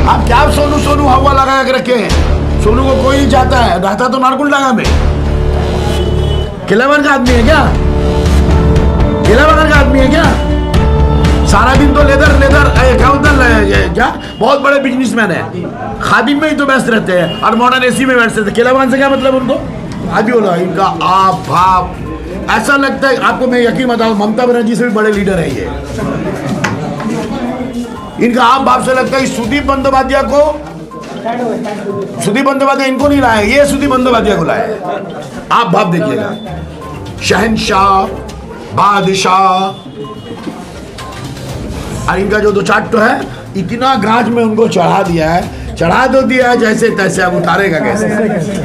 आप क्या सोनू सोनू हवा लगा के रखे हैं? सोनू को कोई नहीं चाहता है, रहता तो नारकुंडा में। किलावर का आदमी है क्या? किलावर का आदमी है क्या? सारा दिन तो लेदर लेदर क्या होता है, क्या बहुत बड़े बिजनेसमैन है, खादिम में ही तो व्यस्त रहते हैं और मॉडर्न एसी में व्यस्त रहते हैं। किलावर से क्या मतलब उनको? आज भी बोला इनका आप भाप ऐसा लगता है आपको। मैं यकीन बताऊं, ममता बनर्जी से भी बड़े लीडर है ये। इनका आप भाव से लगता है सुदीप बंदोपाध्याय को, सुदीप बंदोपाध्याय इनको नहीं लाया, ये सुदीप बंदोपाध्याय को लाया। आप भाव देखिएगा, शहनशाह, बादशाह, और इनका जो दो चाट है इतना ग्राज में उनको चढ़ा दिया है, चढ़ा दो दिया है जैसे तैसे, अब उतारेगा कैसे?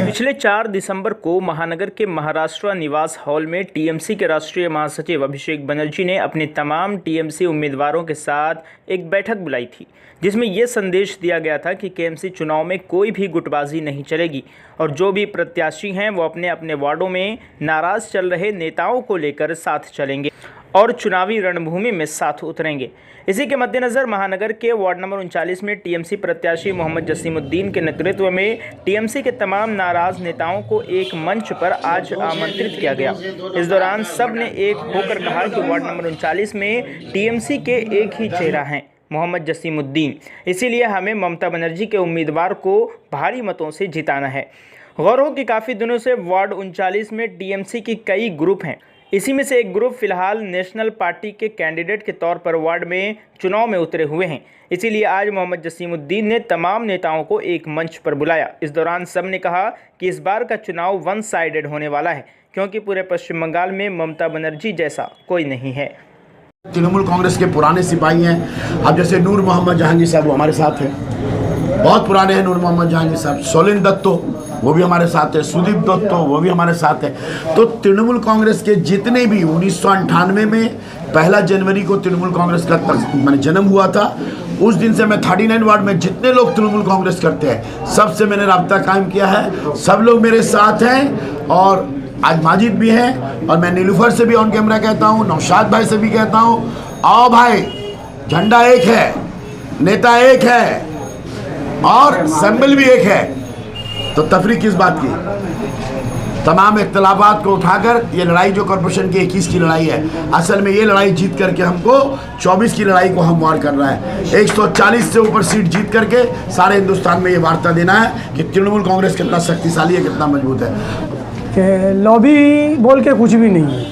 पिछले 4 दिसंबर को महानगर के महाराष्ट्र निवास हॉल में टीएमसी के राष्ट्रीय महासचिव अभिषेक बनर्जी ने अपने तमाम टीएमसी उम्मीदवारों के साथ एक बैठक बुलाई थी, जिसमें यह संदेश दिया गया था कि केएमसी चुनाव में कोई भी गुटबाजी नहीं चलेगी और जो भी प्रत्याशी हैं वो अपने अपने वार्डों में नाराज चल रहे नेताओं को लेकर साथ चलेंगे और चुनावी रणभूमि में साथ उतरेंगे। इसी के मद्देनज़र महानगर के वार्ड नंबर 39 में टीएमसी प्रत्याशी मोहम्मद जसीमुद्दीन के नेतृत्व में टीएमसी के तमाम नाराज नेताओं को एक मंच पर आज आमंत्रित किया गया। इस दौरान सब ने एक होकर कहा कि वार्ड नंबर 39 में टीएमसी के एक ही चेहरा हैं, मोहम्मद जसीमुद्दीन, इसीलिए हमें ममता बनर्जी के उम्मीदवार को भारी मतों से जिताना है। गौर हो कि काफ़ी दिनों से वार्ड 39 में टीएमसी की कई ग्रुप हैं। इसी में से एक ग्रुप फिलहाल नेशनल पार्टी के कैंडिडेट के तौर पर वार्ड में चुनाव में उतरे हुए हैं। इसीलिए आज मोहम्मद जसीमुद्दीन ने तमाम नेताओं को एक मंच पर बुलाया। इस दौरान सब ने कहा कि इस बार का चुनाव वन साइडेड होने वाला है, क्योंकि पूरे पश्चिम बंगाल में ममता बनर्जी जैसा कोई नहीं है। तृणमूल कांग्रेस के पुराने सिपाही हैं। अब जैसे नूर मोहम्मद जहांगीर साहब वो हमारे साथ हैं, बहुत पुराने हैं नूर मोहम्मद जहांगीर साहब। सोलिन दत्तो वो भी हमारे साथ है, सुदीप दत्तो वो भी हमारे साथ है। तो तृणमूल कांग्रेस के जितने भी 1998 में 1 जनवरी को तृणमूल कांग्रेस का मैंने जन्म हुआ था, उस दिन से मैं 39 वार्ड में जितने लोग तृणमूल कांग्रेस करते हैं सबसे मैंने राब्ता कायम किया है। सब लोग मेरे साथ हैं और आज माजिद भी हैं और मैं नीलूफर से भी ऑन कैमरा कहता हूँ, नौशाद भाई से भी कहता हूँ, आओ भाई झंडा एक है, नेता एक है और सिंबल भी एक है, तो तफरीक किस बात की? तमाम इख्तलाफात को उठाकर ये लड़ाई जो कॉर्पोरेशन की 21 की लड़ाई है, असल में ये लड़ाई जीत करके हमको 24 की लड़ाई को हम वार कर रहा है। 140 से ऊपर सीट जीत करके सारे हिंदुस्तान में ये वार्ता देना है कि तृणमूल कांग्रेस कितना शक्तिशाली है, कितना मजबूत है। कि लॉबी बोल के कुछ भी नहीं है।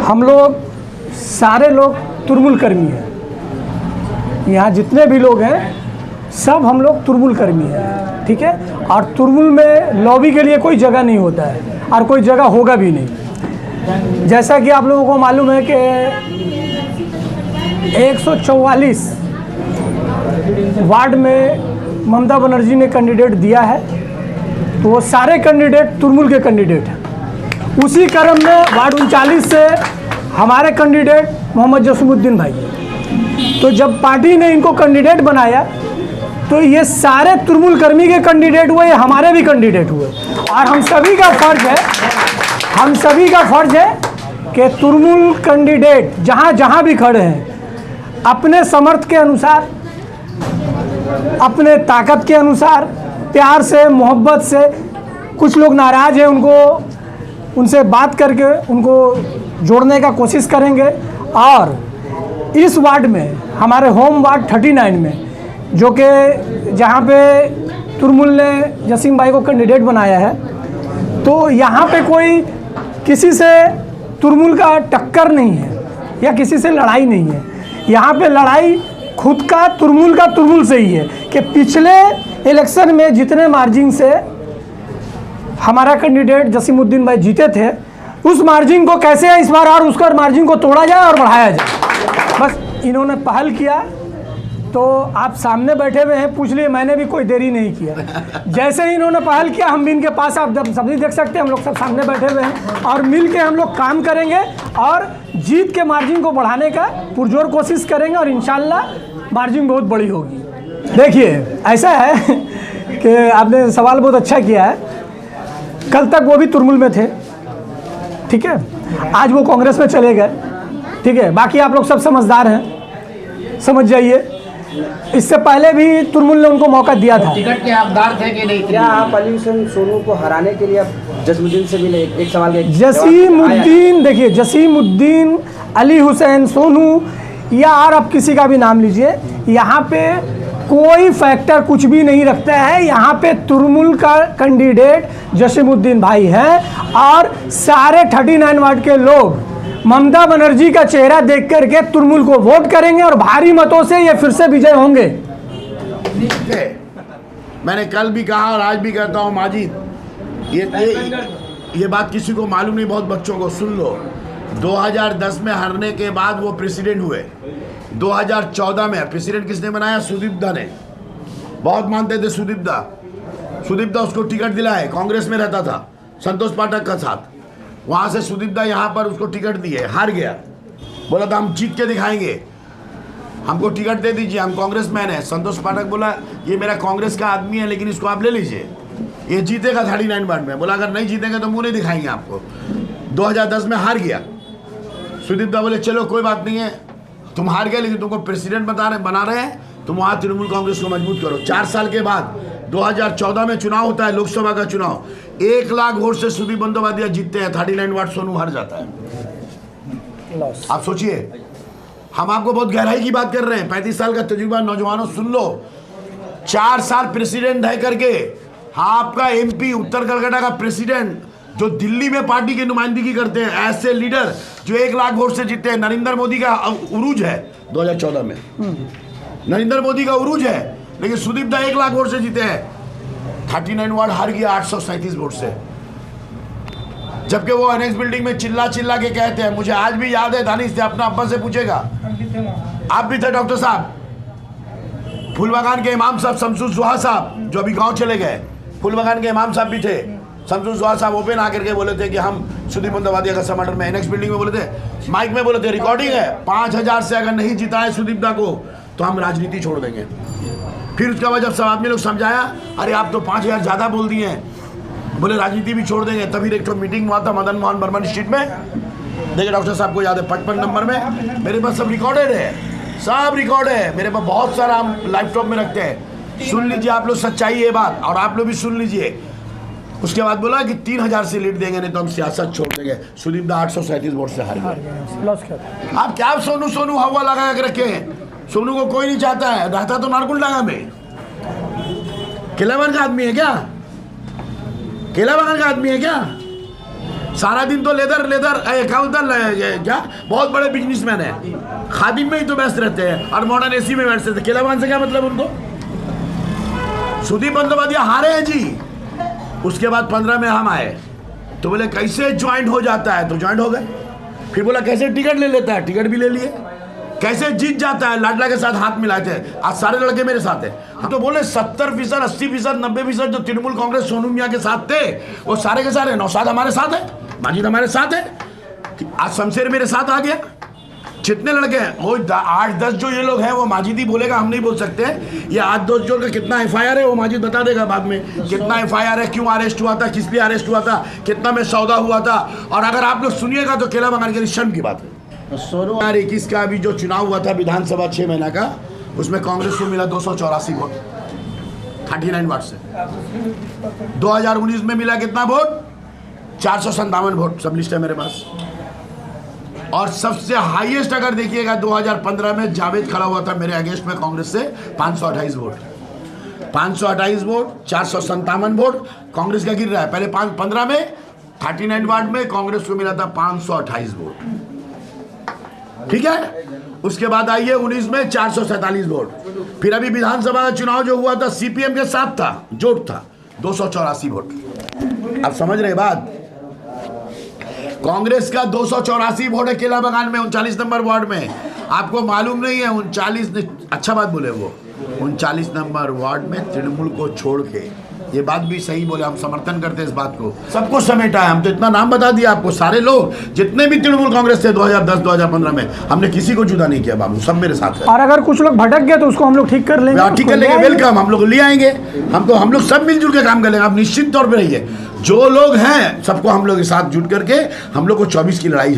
हम लोग सारे लोग तुरमुल कर्मी हैं। यहाँ जितने भी लोग हैं सब हम लोग तुरमुल कर्मी हैं, ठीक है। और तुरमुल में लॉबी के लिए कोई जगह नहीं होता है और कोई जगह होगा भी नहीं। जैसा कि आप लोगों को मालूम है कि 144 वार्ड में ममता बनर्जी ने कैंडिडेट दिया है, तो वो सारे कैंडिडेट तुरमुल के कैंडिडेट हैं। उसी क्रम में वार्ड 39 से हमारे कैंडिडेट मोहम्मद जसीमुद्दीन भाई हैं। तो जब पार्टी ने इनको कैंडिडेट बनाया तो ये सारे तुरमुल कर्मी के कैंडिडेट हुए, हमारे भी कैंडिडेट हुए। और हम सभी का फर्ज है कि तुरमुल कैंडिडेट जहाँ जहाँ भी खड़े हैं अपने समर्थ के अनुसार, अपने ताकत के अनुसार, प्यार से, मोहब्बत से, कुछ लोग नाराज़ हैं उनसे बात करके उनको जोड़ने का कोशिश करेंगे। और इस वार्ड में हमारे होम वार्ड 39 में जो कि जहाँ पे तुरमुल ने जसीम भाई को कैंडिडेट बनाया है, तो यहाँ पे कोई किसी से तुरमुल का टक्कर नहीं है या किसी से लड़ाई नहीं है। यहाँ पे लड़ाई खुद का तुरमुल से ही है कि पिछले इलेक्शन में जितने मार्जिन से हमारा कैंडिडेट जसीमुद्दीन भाई जीते थे, उस मार्जिन को कैसे इस बार और उसका मार्जिन को तोड़ा जाए और बढ़ाया जाए। बस इन्होंने पहल किया, तो आप सामने बैठे हुए हैं, पूछ लिए, मैंने भी कोई देरी नहीं किया। जैसे ही इन्होंने पहल किया हम भी इनके पास, आप सभी देख सकते हैं, हम लोग सब सामने बैठे हुए हैं और मिल के हम लोग काम करेंगे और जीत के मार्जिन को बढ़ाने का पुरजोर कोशिश करेंगे और इंशाल्लाह मार्जिन बहुत बड़ी होगी। देखिए ऐसा है कि आपने सवाल बहुत अच्छा किया है। कल तक वो भी तुरमुल में थे, ठीक है, आज वो कांग्रेस में चले गए, ठीक है। बाकी आप लोग सब समझदार हैं, समझ जाइए इससे पहले भी तुरमुल ने उनको मौका दिया था। टिकट के हकदार थे कि नहीं? क्या आप अली हुसैन सोनू को हराने के लिए अब जसीमुद्दीन से मिले? एक सवाल का जसीमुद्दीन, देखिए जसीमुद्दीन, अली हुसैन सोनू या और आप किसी का भी नाम लीजिए, यहाँ पे कोई फैक्टर कुछ भी नहीं रखता है। यहाँ पे तुरमुल का कैंडिडेट जसीमुद्दीन भाई है और सारे 39 वार्ड के लोग ममता बनर्जी का चेहरा देख करके तुरमुल को वोट करेंगे और भारी मतों से ये फिर से विजय होंगे। मैंने कल भी कहा और आज भी कहता हूँ माजिद, ये बात किसी को मालूम नहीं, बहुत बच्चों को सुन लो। 2010 में हारने के बाद वो प्रेसिडेंट हुए। 2014 में प्रेसिडेंट किसने बनाया? सुदीप दा ने। बहुत मानते थे सुदीप दा उसको टिकट दिलाए, कांग्रेस में रहता था संतोष पाठक का साथ। वहाँ से सुदीप दा यहाँ पर उसको टिकट दिए, हार गया। बोला था हम जीत के दिखाएंगे, हमको टिकट दे दीजिए, हम कांग्रेस मैन है। संतोष पाठक बोला ये मेरा कांग्रेस का आदमी है लेकिन इसको आप ले लीजिए, ये जीतेगा 39 वार्ड में। बोला अगर नहीं जीतेंगे तो मुँह नहीं दिखाएंगे आपको। 2010 में हार गया। सुदीप दा बोले चलो कोई बात नहीं है, तुम हार गए लेकिन तुमको प्रेसिडेंट बना रहे हैं, तुम वहाँ तृणमूल कांग्रेस को मजबूत करो। 4 साल के बाद 2014 में चुनाव होता है, लोकसभा का चुनाव। 1 लाख वोट से सुदीप बंदोपाध्याय जीतते हैं, 39 वार्ड सोनू हार जाता है। आप सोचिए, हम आपको बहुत गहराई की बात कर रहे हैं। 35 साल का तजुर्बा, नौजवानों सुन लो। 4 साल प्रेसिडेंट है करके आपका MP उत्तर कलकत्ता का प्रेसिडेंट जो दिल्ली में पार्टी की नुमाइंदगी करते हैं, ऐसे लीडर जो 1 लाख वोट से जीते हैं। नरेंद्र मोदी का उरूज है 2014 में, नरेंद्र मोदी का उरूज है, लेकिन सुदीप दा 1 लाख वोट से जीते हैं। 39 वार्ड हार गया 837 वोट से। जबकि वो एनेक्स बिल्डिंग में चिल्ला के कहते हैं, मुझे आज भी याद है, दानिश से अपना अब्बा से पूछेगा, आप भी थे डॉक्टर साहब, फूलबागान के इमाम साहब शमसुल सुहा साहब जो अभी गांव चले गए, फूलबागान के इमाम साहब भी थे। शमसुल सुहा साहब ओपन आकर के बोले थे कि हम सुदीप बंदोपाध्याय का समर्थन में, एनेक्स बिल्डिंग में बोले थे, माइक में बोले थे, रिकॉर्डिंग है, 5000 से अगर नहीं जिताए सुदीप दा को तो हम राजनीति छोड़ देंगे। फिर उसके बाद जब सब आदमी लोग समझाया, अरे आप तो 5000 ज़्यादा बोल दिए हैं, बोले राजनीति भी छोड़ देंगे। तभी एक तो मीटिंग हुआ था मदन मोहन बर्मन स्ट्रीट में, देखिए डॉक्टर साहब को याद है 55 नंबर में, मेरे पास सब रिकॉर्डेड है, सब रिकॉर्ड है मेरे पास, बहुत सारा हम लैपटॉप में रखते हैं। सुन लीजिए आप लोग, सच्चाई है बात, और आप लोग भी सुन लीजिए। उसके बाद बोला कि 3000 से लीड देंगे, नहीं तो हम सियासत छोड़ देंगे। सुदीप दा 837 वोट से हार गए। आप क्या सोनू हवा लगा के रखे हैं? सोनू को कोई नहीं चाहता है, रहता तो नारकुंडा में। किलावन का आदमी है क्या? किलावन का आदमी है क्या? सारा दिन तो लेदर क्या बहुत बड़े बिजनेसमैन है, खादिम में ही तो व्यस्त रहते हैं और मॉडर्न AC में व्यस्त रहते हैं। किलावन से क्या मतलब उनको? सुदीप बंदोपाध्याय हारे हैं जी। उसके बाद 15 में हम आए तो बोले कैसे ज्वाइंट हो जाता है, तो ज्वाइंट हो गए। फिर बोला कैसे टिकट ले लेता है, टिकट भी ले लिए। कैसे जीत जाता है, लाडला के साथ हाथ मिलाए थे। आज सारे लड़के मेरे साथ है। हम तो बोले 70%, 80%, 90% जो तृणमूल कांग्रेस सोनू मियां के साथ थे वो सारे के सारे, नौशाद हमारे साथ है, माजिद हमारे साथ है, आज शमशेर मेरे साथ आ गया। जितने लड़के हैं वो 8-10 जो ये लोग हैं वो माजिद ही बोलेगा, हम नहीं बोल सकते। ये 8-10 जो का कितना FIR है वो माजिद बता देगा बाद में, कितना FIR है, क्यों अरेस्ट हुआ था, किस लिए अरेस्ट हुआ था, कितना में सौदा हुआ था। और अगर आप लोग सुनिएगा तो केला बगान के लिए शर्म की बात है। 2021 का अभी जो चुनाव हुआ था विधानसभा 6 महीना का, उसमें कांग्रेस को मिला 284 वोट 39 वार्ड से। 2019 में मिला कितना वोट? 457 वोट, सब लिस्ट है मेरे पास। और सबसे हाईएस्ट अगर देखिएगा 2015 में जावेद खड़ा हुआ था मेरे अगेंस्ट में कांग्रेस से, 528 वोट, 528 वोट, 457 वोट कांग्रेस का गिर रहा है। पहले 15 में 39 वार्ड में कांग्रेस को मिला था 528 वोट, ठीक है। उसके बाद आइए 19 में 447 वोट। फिर अभी विधानसभा का चुनाव जो हुआ था CPM के साथ था, जोट था, 284 वोट। आप समझ रहे बात? कांग्रेस का 284 वोट है केला बगान में, 39 नंबर वार्ड में। आपको मालूम नहीं है 39, अच्छा बात बोले वो, 39 नंबर वार्ड में तृणमूल को छोड़ के, ये बात भी सही बोले, हम समर्थन करते हैं इस बात को। सबको समेटा है, हम तो इतना नाम बता दिया आपको, सारे लोग जितने भी तृणमूल कांग्रेस थे 2010-2015 में, हमने किसी को जुदा नहीं किया बाबू, सब मेरे साथ है। और अगर कुछ लोग भटक गए तो उसको हम लोग ठीक कर लेंगे, ठीक कर लेंगे, वेलकम, हम लोग ले आएंगे। हम लोग सब मिलजुल के काम कर लेंगे, आप निश्चित तौर पर रहिए। जो लोग हैं सबको हम लोग एक साथ जुट करके हम लोग को 24 की लड़ाई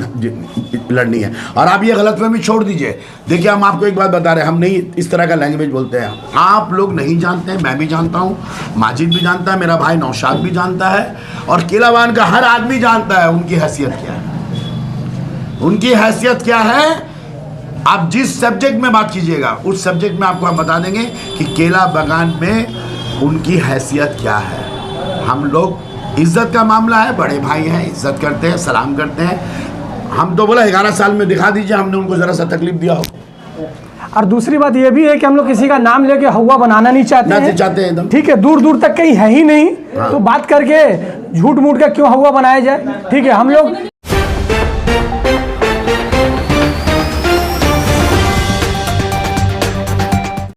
लड़नी है। और आप ये गलतफहमी छोड़ दीजिए। देखिए हम आपको एक बात बता रहे हैं, हम नहीं इस तरह का लैंग्वेज बोलते हैं। आप लोग नहीं जानते हैं, मैं भी जानता हूँ, माजिद भी जानता है, मेरा भाई नौशाद भी जानता है, और केलावान का हर आदमी जानता है उनकी हैसियत क्या है। उनकी हैसियत क्या है, आप जिस सब्जेक्ट में बात कीजिएगा उस सब्जेक्ट में आपको हम बता देंगे कि केला बागान में उनकी हैसियत क्या है। हम लोग इज्जत का मामला है, बड़े भाई हैं, इज्जत करते हैं, सलाम करते हैं। हम तो बोला 11 साल में दिखा दीजिए हमने उनको ज़रा सा तकलीफ दिया हो। और दूसरी बात ये भी है कि हम लोग किसी का नाम लेके हवा बनाना नहीं चाहते हैं। चाहते हैं एकदम ठीक है, दूर दूर तक कहीं है ही नहीं। तो बात करके झूठ मूठ का क्यों हवा बनाया जाए। ठीक है, हम लोग